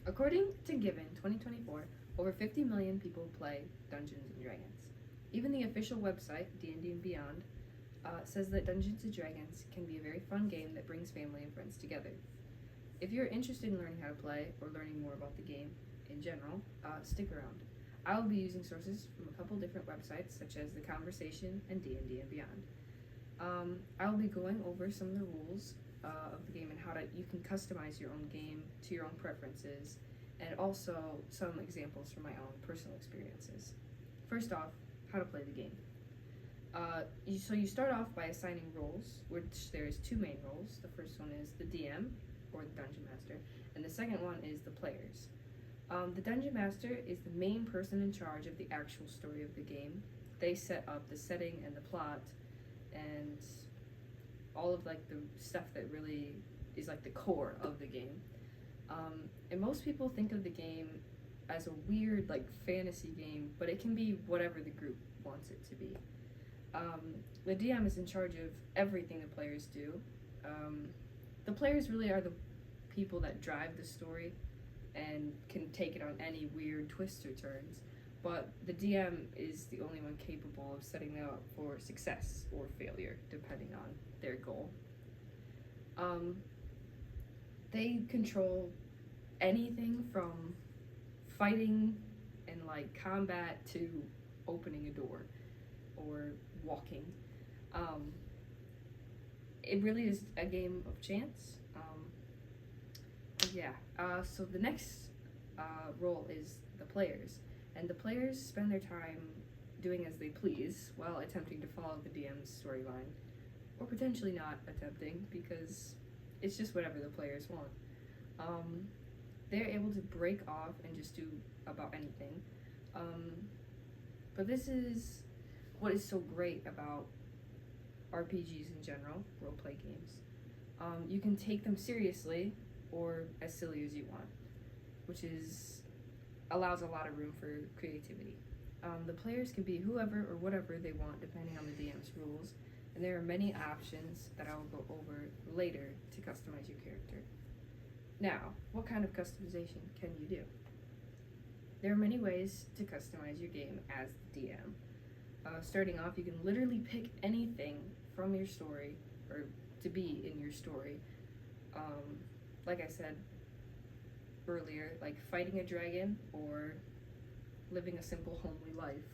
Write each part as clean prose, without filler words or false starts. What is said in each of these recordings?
According to Given 2024, over 50 million people play Dungeons and Dragons. Even the official website, D&D and Beyond, says that Dungeons and Dragons can be a very fun game that brings family and friends together. If you're interested in learning how to play or learning more about the game in general, stick around. I will be using sources from a couple different websites such as The Conversation and D&D and Beyond. I will be going over some of the rules of the game and how you can customize your own game to your own preferences, and also some examples from my own personal experiences. First off, how to play the game. So you start off by assigning roles, which there's two main roles. The first one is the DM, or the Dungeon Master, and the second one is the players. The Dungeon Master is the main person in charge of the actual story of the game. They set up the setting and the plot, and all of like the stuff that really is like the core of the game. And most people think of the game as a weird like fantasy game, but it can be whatever the group wants it to be. The DM is in charge of everything the players do. The players really are the people that drive the story and can take it on any weird twists or turns, but the DM is the only one capable of setting them up for success or failure, depending on their goal. They control anything from fighting and like combat to opening a door or walking. It really is a game of chance. So the next role is the players, and the players spend their time doing as they please while attempting to follow the DM's storyline, or potentially not attempting, because it's just whatever the players want. They're able to break off and just do about anything. But this is what is so great about RPGs in general, role-play games. You can take them seriously or as silly as you want, which allows a lot of room for creativity. The players can be whoever or whatever they want depending on the DM's rules, and there are many options that I will go over later to customize your character. Now, what kind of customization can you do? There are many ways to customize your game as the DM. Starting off, you can literally pick anything from your story, or to be in your story. Like I said earlier, like fighting a dragon or living a simple homely life,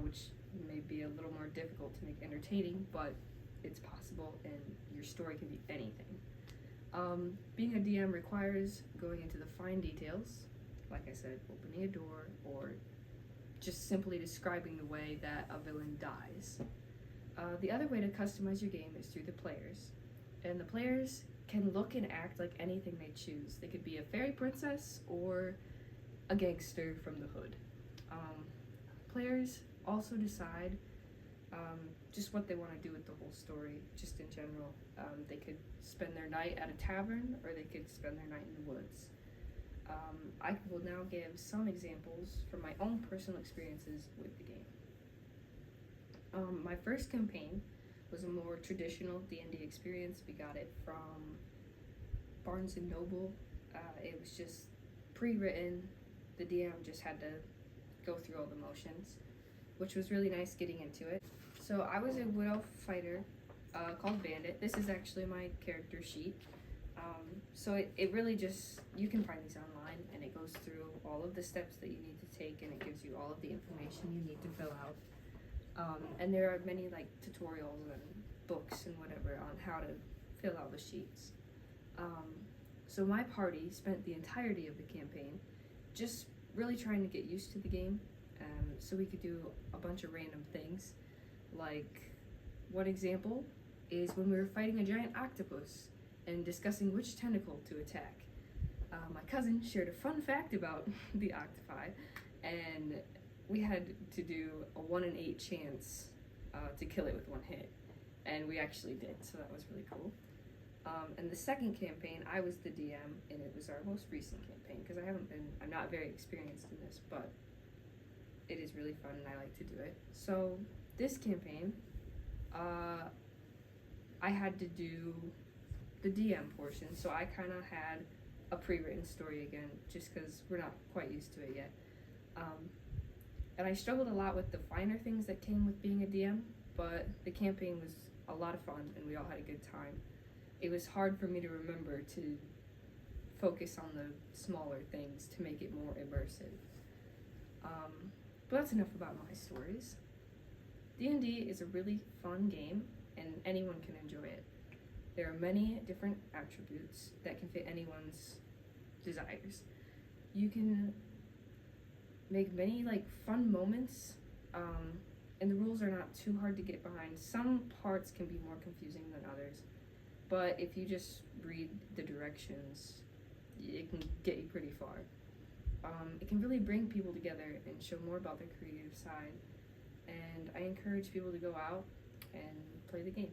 which may be a little more difficult to make entertaining, but it's possible, and your story can be anything. Being a DM requires going into the fine details, like I said, opening a door, or just simply describing the way that a villain dies. The other way to customize your game is through the players, and the players can look and act like anything they choose. They could be a fairy princess or a gangster from the hood. Players also decide just what they want to do with the whole story, just in general. They could spend their night at a tavern, or they could spend their night in the woods. I will now give some examples from my own personal experiences with the game. My first campaign was a more traditional D&D experience. We got it from Barnes & Noble. It was just pre-written. The DM just had to go through all the motions, which was really nice getting into it. So I was a widow fighter called Bandit. This is actually my character sheet. So it really just, you can find these online, and it goes through all of the steps that you need to take, and it gives you all of the information you need to fill out. And there are many like tutorials and books and whatever on how to fill out the sheets. So my party spent the entirety of the campaign just really trying to get used to the game, so we could do a bunch of random things. Like, one example is when we were fighting a giant octopus and discussing which tentacle to attack. My cousin shared a fun fact about the octopi, and we had to do a 1 in 8 chance to kill it with one hit, and we actually did, so that was really cool. And the second campaign, I was the DM, and it was our most recent campaign, because I'm not very experienced in this, but it is really fun and I like to do it. So this campaign, I had to do the DM portion, so I kind of had a pre-written story again, just because we're not quite used to it yet. And I struggled a lot with the finer things that came with being a DM, but the campaign was a lot of fun and we all had a good time. It was hard for me to remember to focus on the smaller things to make it more immersive. But that's enough about my stories. D&D is a really fun game and anyone can enjoy it. There are many different attributes that can fit anyone's desires. You can make many like fun moments, and the rules are not too hard to get behind. Some parts can be more confusing than others, but if you just read the directions, it can get you pretty far. It can really bring people together and show more about their creative side, and I encourage people to go out and play the game.